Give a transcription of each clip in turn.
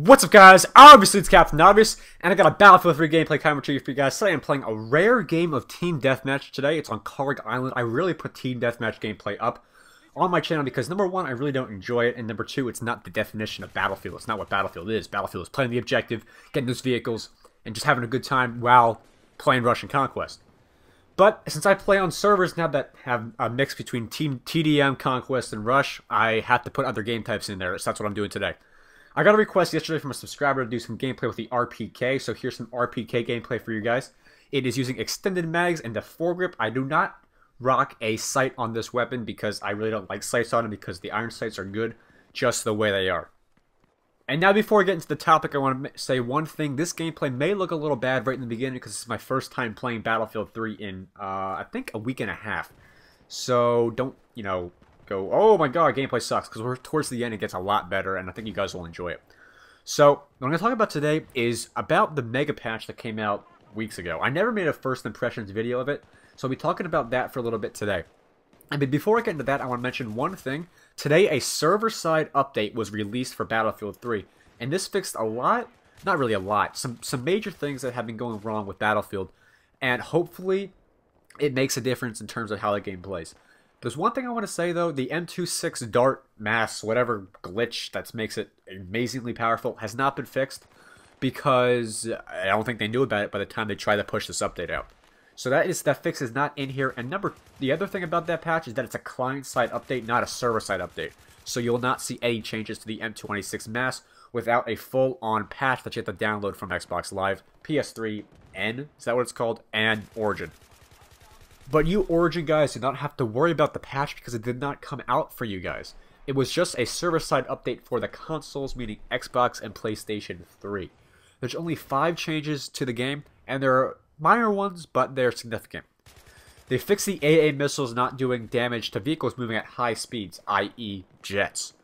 What's up, guys? Obviously, it's Captain Obvious, and I got a Battlefield 3 gameplay commentary for you guys. Today I'm playing a rare game of Team Deathmatch today. It's on Card Island. I really put Team Deathmatch gameplay up on my channel because, number one, I really don't enjoy it, and number two, it's not the definition of Battlefield. It's not what Battlefield is. Battlefield is playing the objective, getting those vehicles, and just having a good time while playing Russian Conquest. But since I play on servers now that have a mix between Team TDM, Conquest, and Rush, I have to put other game types in there, so that's what I'm doing today. I got a request yesterday from a subscriber to do some gameplay with the RPK, so here's some RPK gameplay for you guys. It is using extended mags and the foregrip. I do not rock a sight on this weapon because I really don't like sights on it because the iron sights are good just the way they are. And now before I get into the topic, I want to say one thing. This gameplay may look a little bad right in the beginning because it's my first time playing Battlefield 3 in, I think, a week and a half. So don't, go, oh my god, gameplay sucks, because we're towards the end, it gets a lot better, and I think you guys will enjoy it. So, what I'm going to talk about today is about the mega patch that came out weeks ago. I never made a first impressions video of it, so I'll be talking about that for a little bit today. And before I get into that, I want to mention one thing. Today, a server-side update was released for Battlefield 3, and this fixed a lot, not really a lot, some major things that have been going wrong with Battlefield, and hopefully it makes a difference in terms of how the game plays. There's one thing I want to say, though. The M26 dart mass, whatever glitch that makes it amazingly powerful, has not been fixed because I don't think they knew about it by the time they tried to push this update out. So that fix is not in here. And the other thing about that patch is that it's a client-side update, not a server-side update. So you'll not see any changes to the M26 mass without a full-on patch that you have to download from Xbox Live, PS3, N, is that what it's called, and Origin. But you Origin guys do not have to worry about the patch because it did not come out for you guys. It was just a server-side update for the consoles, meaning Xbox and PlayStation 3. There's only 5 changes to the game, and they're minor ones, but they're significant. They fixed the AA missiles not doing damage to vehicles moving at high speeds, i.e. jets.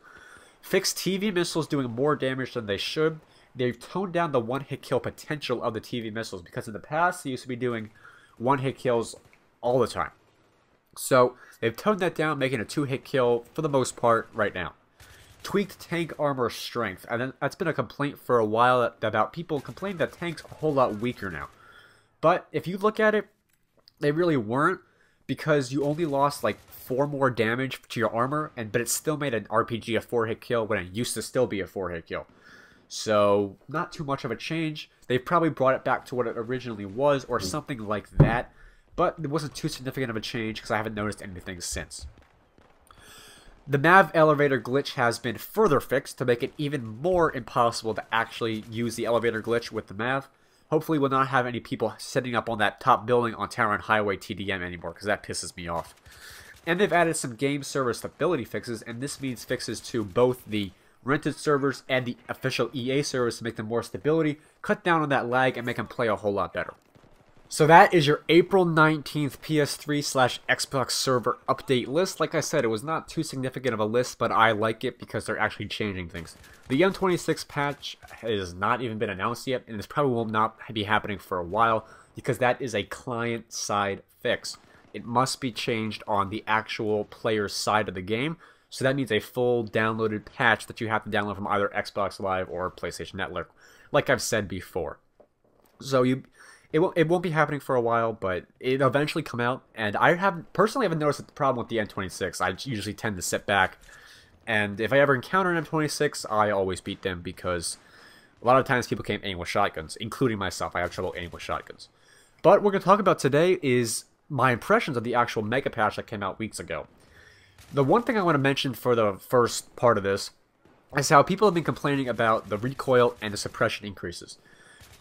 Fixed TV missiles doing more damage than they should. They've toned down the one-hit kill potential of the TV missiles, because in the past they used to be doing one-hit kills all the time. So they've toned that down, making a 2-hit kill for the most part right now. Tweaked tank armor strength, and that's been a complaint for a while about people complaining that tanks are a whole lot weaker now. But if you look at it, they really weren't, because you only lost like 4 more damage to your armor, but it still made an RPG a 4-hit kill when it used to still be a 4-hit kill. So not too much of a change. They probably brought it back to what it originally was, or something like that. But it wasn't too significant of a change because I haven't noticed anything since. The MAV elevator glitch has been further fixed to make it even more impossible to actually use the elevator glitch with the MAV. Hopefully we'll not have any people sitting up on that top building on Tower and Highway TDM anymore because that pisses me off. And they've added some game server stability fixes, and this means fixes to both the rented servers and the official EA servers to make them more stability, cut down on that lag, and make them play a whole lot better. So that is your April 19th PS3/Xbox server update list. Like I said, it was not too significant of a list, but I like it because they're actually changing things. The M26 patch has not even been announced yet, and this probably will not be happening for a while because that is a client-side fix. It must be changed on the actual player's side of the game, so that means a full downloaded patch that you have to download from either Xbox Live or PlayStation Network, like I've said before. So It won't be happening for a while, but it'll eventually come out. And I personally haven't noticed the problem with the M26. I usually tend to sit back, and if I ever encounter an M26, I always beat them because a lot of times people can't aim with shotguns, including myself. I have trouble aiming with shotguns. But what we're going to talk about today is my impressions of the actual mega patch that came out weeks ago. The one thing I want to mention for the first part of this is how people have been complaining about the recoil and the suppression increases.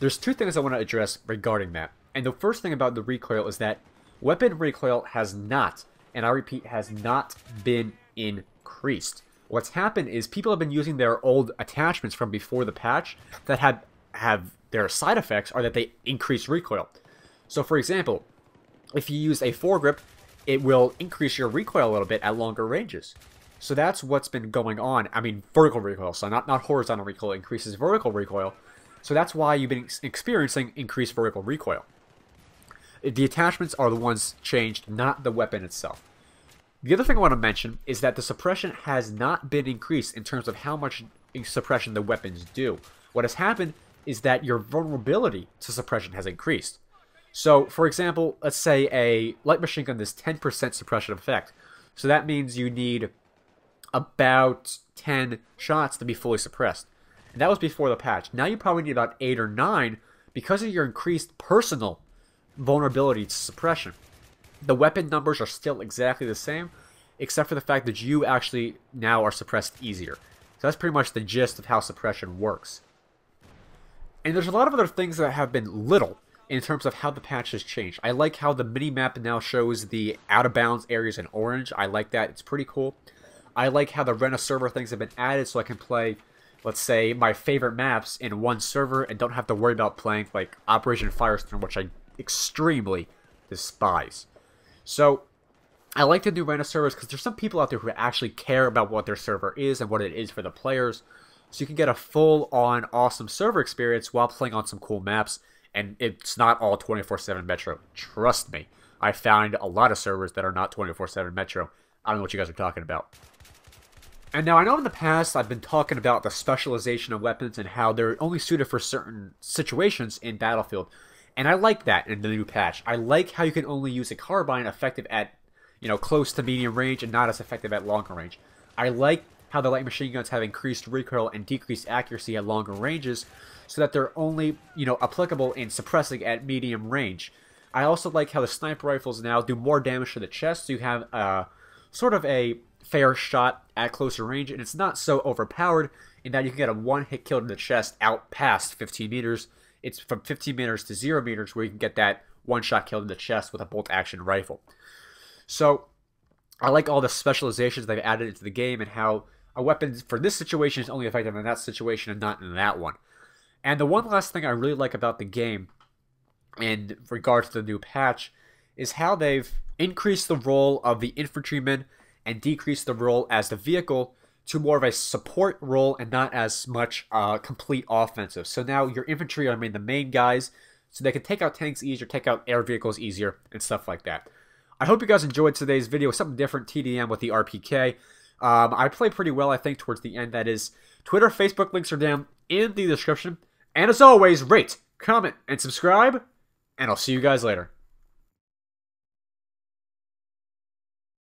There's 2 things I want to address regarding that. And the first thing about the recoil is that weapon recoil has not, and I repeat, has not been increased. What's happened is people have been using their old attachments from before the patch that have their side effects are that they increase recoil. So for example, if you use a foregrip, it will increase your recoil a little bit at longer ranges. So that's what's been going on. I mean vertical recoil, so not horizontal recoil, increases vertical recoil. So that's why you've been experiencing increased vertical recoil. The attachments are the ones changed, not the weapon itself. The other thing I want to mention is that the suppression has not been increased in terms of how much suppression the weapons do. What has happened is that your vulnerability to suppression has increased. So, for example, let's say a light machine gun has 10% suppression effect. So that means you need about 10 shots to be fully suppressed. And that was before the patch. Now you probably need about 8 or 9 because of your increased personal vulnerability to suppression. The weapon numbers are still exactly the same, except for the fact that you actually now are suppressed easier. So that's pretty much the gist of how suppression works. And there's a lot of other things that have been little in terms of how the patch has changed. I like how the mini-map now shows the out-of-bounds areas in orange. I like that. It's pretty cool. I like how the rent-a-server things have been added so I can play, let's say, my favorite maps in one server and don't have to worry about playing, like, Operation Firestorm, which I extremely despise. So, I like the new rent-a-servers because there's some people out there who actually care about what their server is and what it is for the players. So you can get a full-on awesome server experience while playing on some cool maps. And it's not all 24/7 Metro. Trust me. I found a lot of servers that are not 24/7 Metro. I don't know what you guys are talking about. And now I know in the past I've been talking about the specialization of weapons and how they're only suited for certain situations in Battlefield. And I like that in the new patch. I like how you can only use a carbine effective at, close to medium range and not as effective at longer range. I like how the light machine guns have increased recoil and decreased accuracy at longer ranges, so that they're only, applicable in suppressing at medium range. I also like how the sniper rifles now do more damage to the chest, so you have sort of a fair shot at closer range, and it's not so overpowered in that you can get a one-hit kill to the chest out past 15 meters. It's from 15 meters to 0 meters where you can get that one-shot kill to the chest with a bolt-action rifle. So, I like all the specializations they've added into the game and how a weapon for this situation is only effective in that situation and not in that one. And the one last thing I really like about the game, in regards to the new patch, is how they've increased the role of the infantryman and decreased the role as the vehicle to more of a support role and not as much complete offensive. So now your infantry are the main guys, so they can take out tanks easier, take out air vehicles easier, and stuff like that. I hope you guys enjoyed today's video. Something different, TDM with the RPK. I play pretty well, I think, towards the end. That is, Twitter, Facebook links are down in the description. And as always, rate, comment, and subscribe, and I'll see you guys later.